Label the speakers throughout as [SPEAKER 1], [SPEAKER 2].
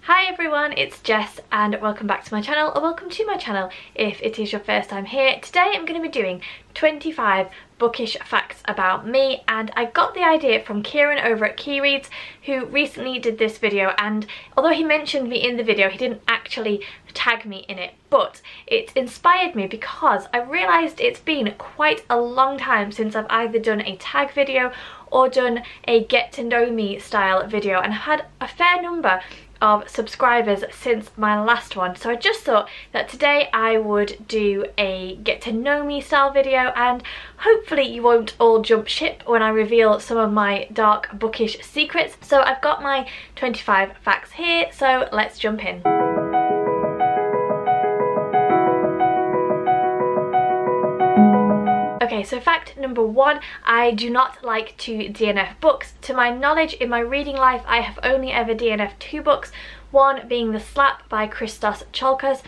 [SPEAKER 1] Hi everyone, it's Jess and welcome back to my channel, or welcome to my channel if it is your first time here. Today I'm going to be doing 25 bookish facts about me, and I got the idea from Kieran over at Kie Reads, who recently did this video, and although he mentioned me in the video, he didn't actually tag me in it, but it inspired me because I realised it's been quite a long time since I've either done a tag video or done a get to know me style video, and I've had a fair number of subscribers since my last one, so I just thought that today I would do a get to know me style video, and hopefully you won't all jump ship when I reveal some of my dark bookish secrets. So I've got my 25 facts here, so let's jump in. Okay, so fact number 1, I do not like to DNF books. To my knowledge, in my reading life, I have only ever DNF'd 2 books, one being The Slap by Christos Tsiolkas,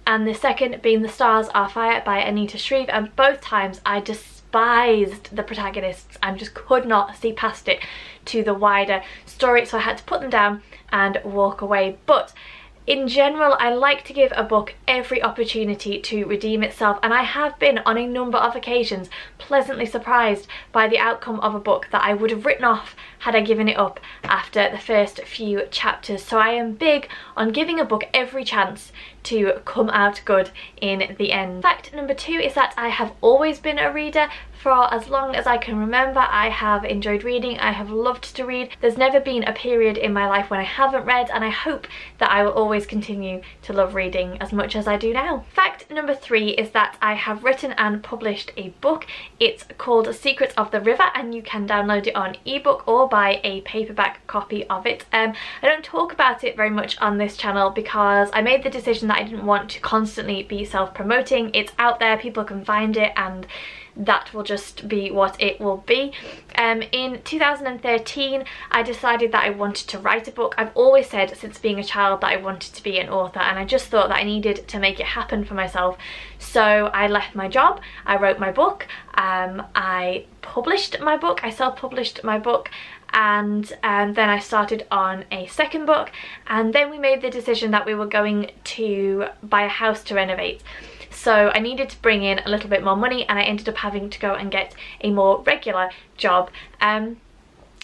[SPEAKER 1] and the second being The Stars Are Fire by Anita Shreve, and both times I despised the protagonists and just could not see past it to the wider story, so I had to put them down and walk away. But in general, I like to give a book every opportunity to redeem itself, and I have been on a number of occasions pleasantly surprised by the outcome of a book that I would have written off had I given it up after the first few chapters. So I am big on giving a book every chance to come out good in the end. Fact number 2 is that I have always been a reader. For as long as I can remember, I have enjoyed reading. I have loved to read. There's never been a period in my life when I haven't read, and I hope that I will always continue to love reading as much as I do now. Fact number 3 is that I have written and published a book. It's called Secrets of the River, and you can download it on ebook or buy a paperback copy of it. I don't talk about it very much on this channel because I made the decision that I didn't want to constantly be self-promoting. It's out there, people can find it, and that will just be what it will be. In 2013 I decided that I wanted to write a book. I've always said since being a child that I wanted to be an author, and I just thought that I needed to make it happen for myself. So I left my job, I wrote my book, I published my book, I self-published my book, and then I started on a second book, and then we made the decision that we were going to buy a house to renovate. So I needed to bring in a little bit more money, and I ended up having to go and get a more regular job.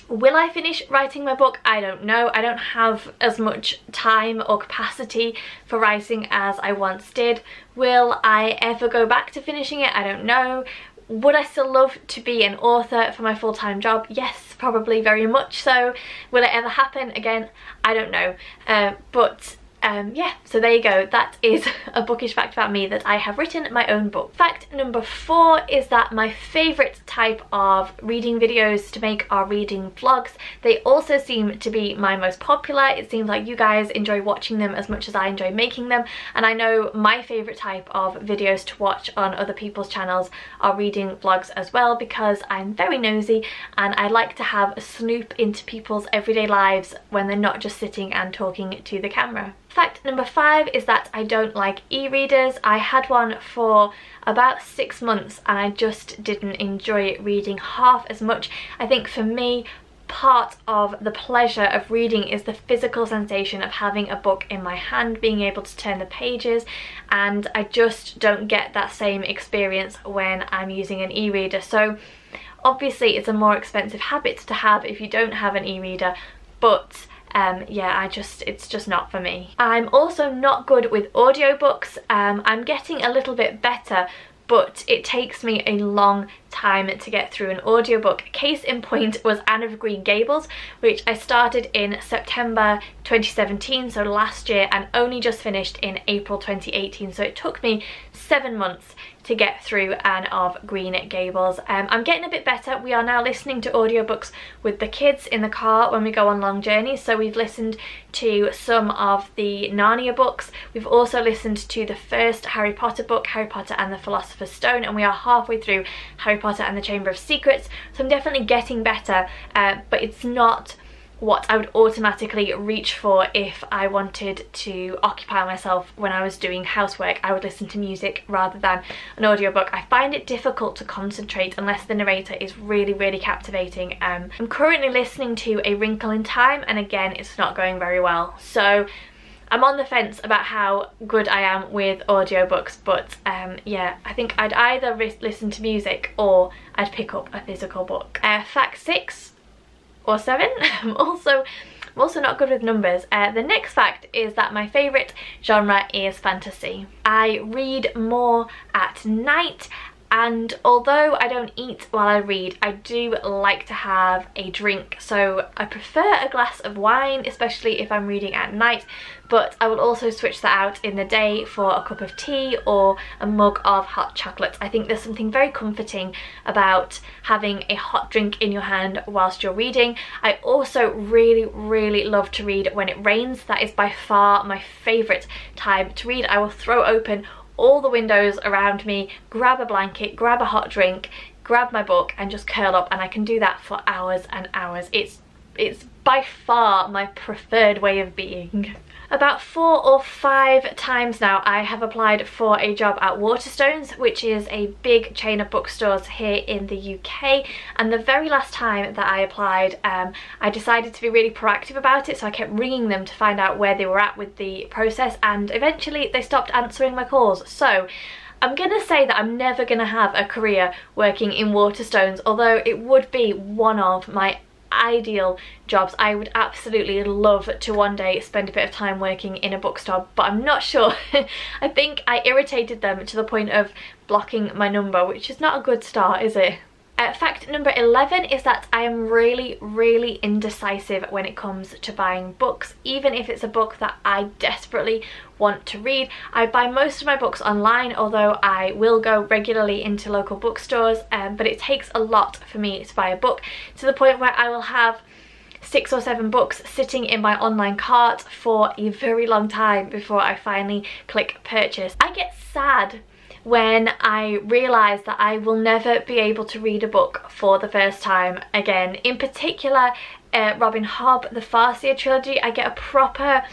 [SPEAKER 1] Will I finish writing my book? I don't know. I don't have as much time or capacity for writing as I once did. Will I ever go back to finishing it? I don't know. Would I still love to be an author for my full-time job? Yes, probably very much so. Will it ever happen again? I don't know. Yeah, so there you go. That is a bookish fact about me, that I have written my own book. Fact number 4 is that my favourite type of reading videos to make are reading vlogs. They also seem to be my most popular. It seems like you guys enjoy watching them as much as I enjoy making them, and I know my favourite type of videos to watch on other people's channels are reading vlogs as well, because I'm very nosy and I like to have a snoop into people's everyday lives when they're not just sitting and talking to the camera. Fact number 5 is that I don't like e-readers. I had one for about 6 months and I just didn't enjoy reading half as much. I think for me, part of the pleasure of reading is the physical sensation of having a book in my hand, being able to turn the pages, and I just don't get that same experience when I'm using an e-reader. So obviously it's a more expensive habit to have if you don't have an e-reader, but yeah, it's just not for me. I'm also not good with audiobooks. I'm getting a little bit better, but it takes me a long time to get through an audiobook. Case in point was Anne of Green Gables, which I started in September 2017, so last year, and only just finished in April 2018, so it took me 7 months to get through Anne of Green Gables. I'm getting a bit better. We are now listening to audiobooks with the kids in the car when we go on long journeys, so we've listened to some of the Narnia books. We've also listened to the first Harry Potter book, Harry Potter and the Philosopher's Stone, and we are halfway through Harry Potter and the Chamber of Secrets, so I'm definitely getting better, but it's not what I would automatically reach for if I wanted to occupy myself when I was doing housework. I would listen to music rather than an audiobook. I find it difficult to concentrate unless the narrator is really captivating. I'm currently listening to A Wrinkle in Time, and again, it's not going very well. So I'm on the fence about how good I am with audiobooks, but yeah, I think I'd either listen to music or I'd pick up a physical book. Fact 6 or 7, I'm also not good with numbers. The next fact is that my favourite genre is fantasy. I read more at night, and although I don't eat while I read, I do like to have a drink. So I prefer a glass of wine, especially if I'm reading at night, but I will also switch that out in the day for a cup of tea or a mug of hot chocolate. I think there's something very comforting about having a hot drink in your hand whilst you're reading. I also really love to read when it rains. That is by far my favourite time to read. I will throw open all the windows around me, grab a blanket, grab a hot drink, grab my book and just curl up, and I can do that for hours and hours. It's by far my preferred way of being. About 4 or 5 times now I have applied for a job at Waterstones, which is a big chain of bookstores here in the UK, and the very last time that I applied I decided to be really proactive about it, so I kept ringing them to find out where they were at with the process, and eventually they stopped answering my calls. So I'm gonna say that I'm never gonna have a career working in Waterstones, although it would be one of my ideal jobs. I would absolutely love to one day spend a bit of time working in a bookstore, but I'm not sure. I think I irritated them to the point of blocking my number, which is not a good start, is it? Fact number 11 is that I am really indecisive when it comes to buying books, even if it's a book that I desperately want to read. I buy most of my books online, although I will go regularly into local bookstores, but it takes a lot for me to buy a book, to the point where I will have 6 or 7 books sitting in my online cart for a very long time before I finally click purchase. I get sad when I realise that I will never be able to read a book for the first time again. In particular, Robin Hobb, the Farseer trilogy, I get a proper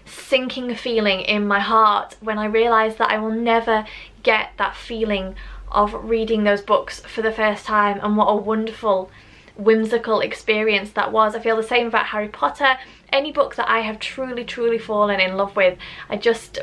[SPEAKER 1] sinking feeling in my heart when I realise that I will never get that feeling of reading those books for the first time, and what a wonderful, whimsical experience that was. I feel the same about Harry Potter. Any book that I have truly fallen in love with,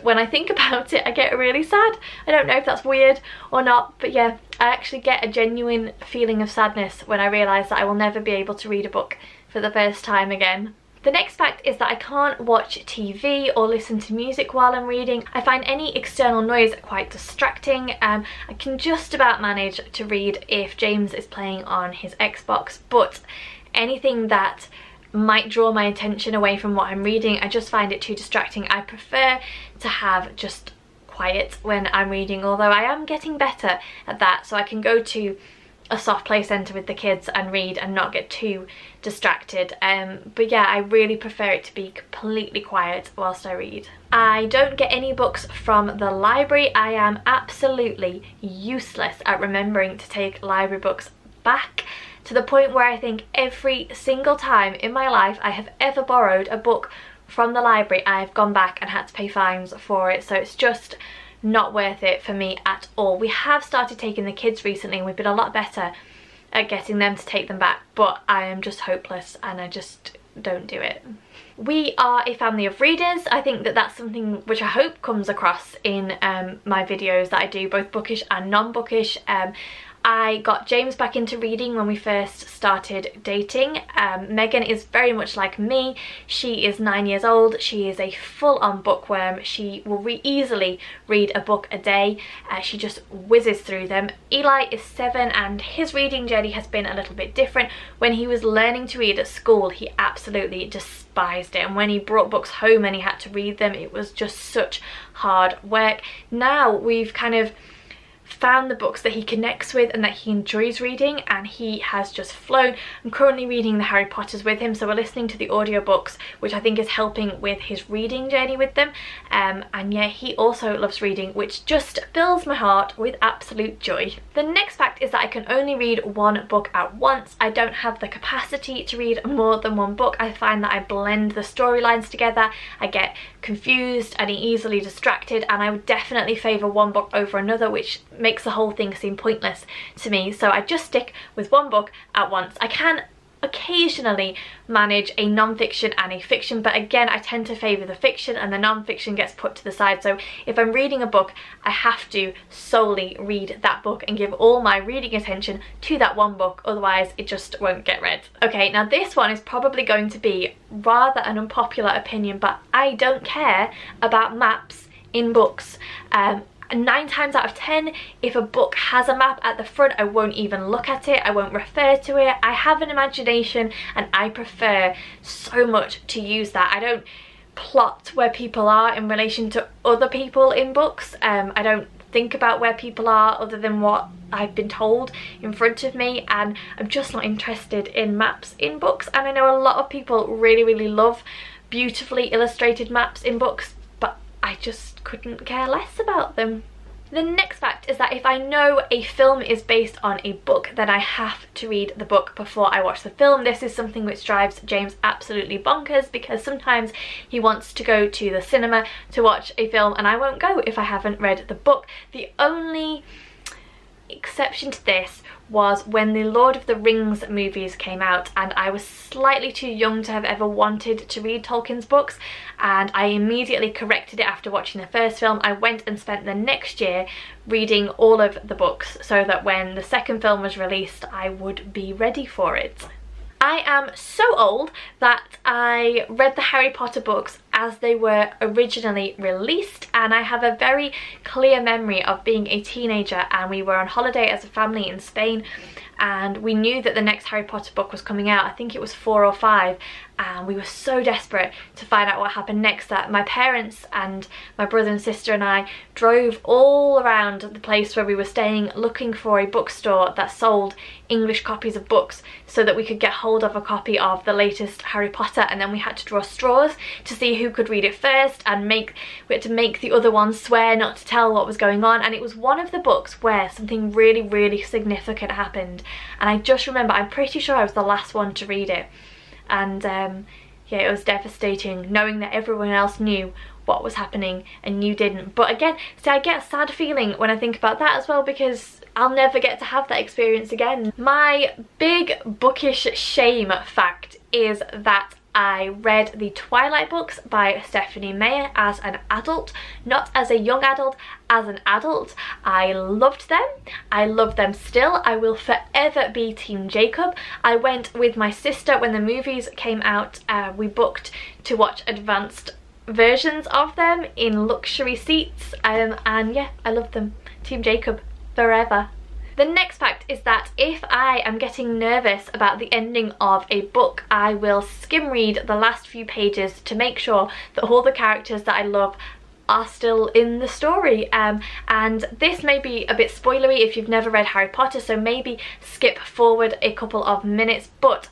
[SPEAKER 1] when I think about it, I get really sad. I don't know if that's weird or not, but yeah, I actually get a genuine feeling of sadness when I realise that I will never be able to read a book for the first time again. The next fact is that I can't watch TV or listen to music while I'm reading. I find any external noise quite distracting. I can just about manage to read if James is playing on his Xbox, but anything that might draw my attention away from what I'm reading, I just find it too distracting. I prefer to have just quiet when I'm reading, although I am getting better at that, so I can go to a soft play centre with the kids and read and not get too distracted. But yeah, I really prefer it to be completely quiet whilst I read. I don't get any books from the library. I am absolutely useless at remembering to take library books back, to the point where I think every single time in my life I have ever borrowed a book from the library, I've gone back and had to pay fines for it. So it's just not worth it for me at all. We have started taking the kids recently and we've been a lot better at getting them to take them back, but I am just hopeless and I just don't do it. We are a family of readers. I think that that's something which I hope comes across in my videos that I do, both bookish and non-bookish. I got James back into reading when we first started dating. McGlynn is very much like me. She is 9 years old. She is a full-on bookworm. She will easily read a book a day. She just whizzes through them. Eli is 7 and his reading journey has been a little bit different. When he was learning to read at school, he absolutely despised it, and when he brought books home and he had to read them, it was just such hard work. Now we've kind of found the books that he connects with and that he enjoys reading, and he has just flown. I'm currently reading the Harry Potters with him, so we're listening to the audiobooks, which I think is helping with his reading journey with them. And yeah, he also loves reading, which just fills my heart with absolute joy. The next fact is that I can only read one book at once. I don't have the capacity to read more than one book. I find that I blend the storylines together, I get confused and easily distracted, and I would definitely favour one book over another, which makes the whole thing seem pointless to me. So I just stick with one book at once. I can occasionally manage a non-fiction and a fiction, but again I tend to favour the fiction and the non-fiction gets put to the side. So if I'm reading a book, I have to solely read that book and give all my reading attention to that one book, otherwise it just won't get read. Okay, now this one is probably going to be rather an unpopular opinion, but I don't care about maps in books. 9 times out of 10, if a book has a map at the front, I won't even look at it, I won't refer to it. I have an imagination and I prefer so much to use that. I don't plot where people are in relation to other people in books. I don't think about where people are other than what I've been told in front of me, and I'm just not interested in maps in books. And I know a lot of people really love beautifully illustrated maps in books, but I just couldn't care less about them. The next fact is that if I know a film is based on a book, then I have to read the book before I watch the film. This is something which drives James absolutely bonkers, because sometimes he wants to go to the cinema to watch a film and I won't go if I haven't read the book. The only exception to this was when the Lord of the Rings movies came out, and I was slightly too young to have ever wanted to read Tolkien's books, and I immediately corrected it after watching the first film. I went and spent the next year reading all of the books so that when the second film was released I would be ready for it. I am so old that I read the Harry Potter books as they were originally released, and I have a very clear memory of being a teenager and we were on holiday as a family in Spain, and we knew that the next Harry Potter book was coming out. I think it was 4 or 5, and we were so desperate to find out what happened next that my parents and my brother and sister and I drove all around the place where we were staying looking for a bookstore that sold English copies of books so that we could get hold of a copy of the latest Harry Potter, and then we had to draw straws to see who could read it first, and we had to make the other ones swear not to tell what was going on. And it was one of the books where something really significant happened, and I just remember, I'm pretty sure I was the last one to read it, and yeah, it was devastating knowing that everyone else knew what was happening and you didn't. But again, see, I get a sad feeling when I think about that as well, because I'll never get to have that experience again. My big bookish shame fact is that I read the Twilight books by Stephanie Meyer as an adult, not as a young adult, as an adult. I loved them. I love them still. I will forever be Team Jacob. I went with my sister when the movies came out. We booked to watch advanced versions of them in luxury seats, and yeah, I love them. Team Jacob forever. The next fact is that if I am getting nervous about the ending of a book, I will skim read the last few pages to make sure that all the characters that I love are still in the story. And this may be a bit spoilery if you've never read Harry Potter, so maybe skip forward a couple of minutes, but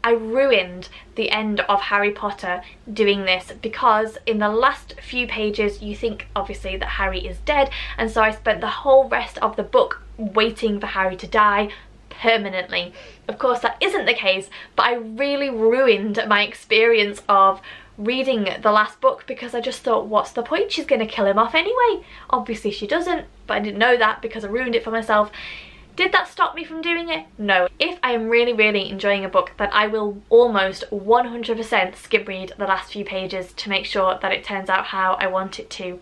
[SPEAKER 1] I ruined the end of Harry Potter doing this, because in the last few pages you think obviously that Harry is dead, and so I spent the whole rest of the book waiting for Harry to die permanently. Of course that isn't the case, but I really ruined my experience of reading the last book, because I just thought, what's the point? She's gonna kill him off anyway. Obviously she doesn't, but I didn't know that because I ruined it for myself. Did that stop me from doing it? No. If I am really enjoying a book, then I will almost 100% skim read the last few pages to make sure that it turns out how I want it to.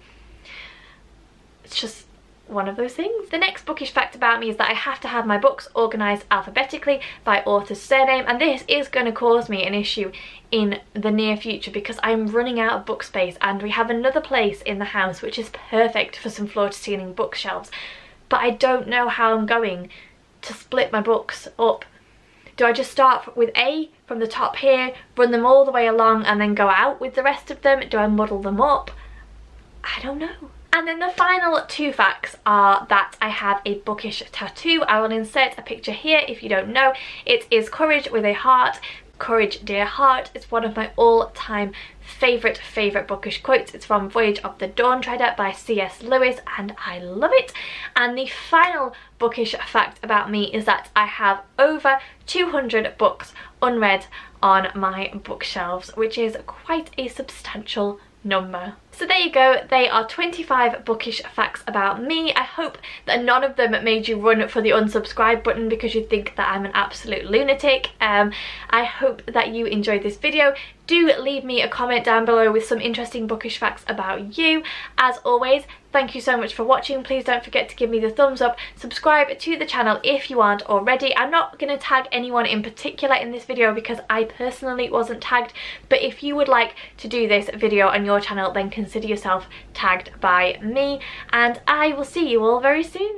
[SPEAKER 1] It's just one of those things. The next bookish fact about me is that I have to have my books organised alphabetically by author's surname, and this is going to cause me an issue in the near future because I'm running out of book space, and we have another place in the house which is perfect for some floor-to-ceiling bookshelves, but I don't know how I'm going to split my books up. Do I just start with A from the top here, run them all the way along and then go out with the rest of them? Do I muddle them up? I don't know. And then the final 2 facts are that I have a bookish tattoo. I will insert a picture here if you don't know. It is courage with a heart. Courage, dear heart. It's one of my all-time favourite bookish quotes. It's from Voyage of the Dawn Treader by C.S. Lewis, and I love it. And the final bookish fact about me is that I have over 200 books unread on my bookshelves, which is quite a substantial number. So there you go, they are 25 bookish facts about me. I hope that none of them made you run for the unsubscribe button because you think that I'm an absolute lunatic. I hope that you enjoyed this video. Do leave me a comment down below with some interesting bookish facts about you. As always, thank you so much for watching. Please don't forget to give me the thumbs up. Subscribe to the channel if you aren't already. I'm not going to tag anyone in particular in this video because I personally wasn't tagged, but if you would like to do this video on your channel, then consider yourself tagged by me, and I will see you all very soon.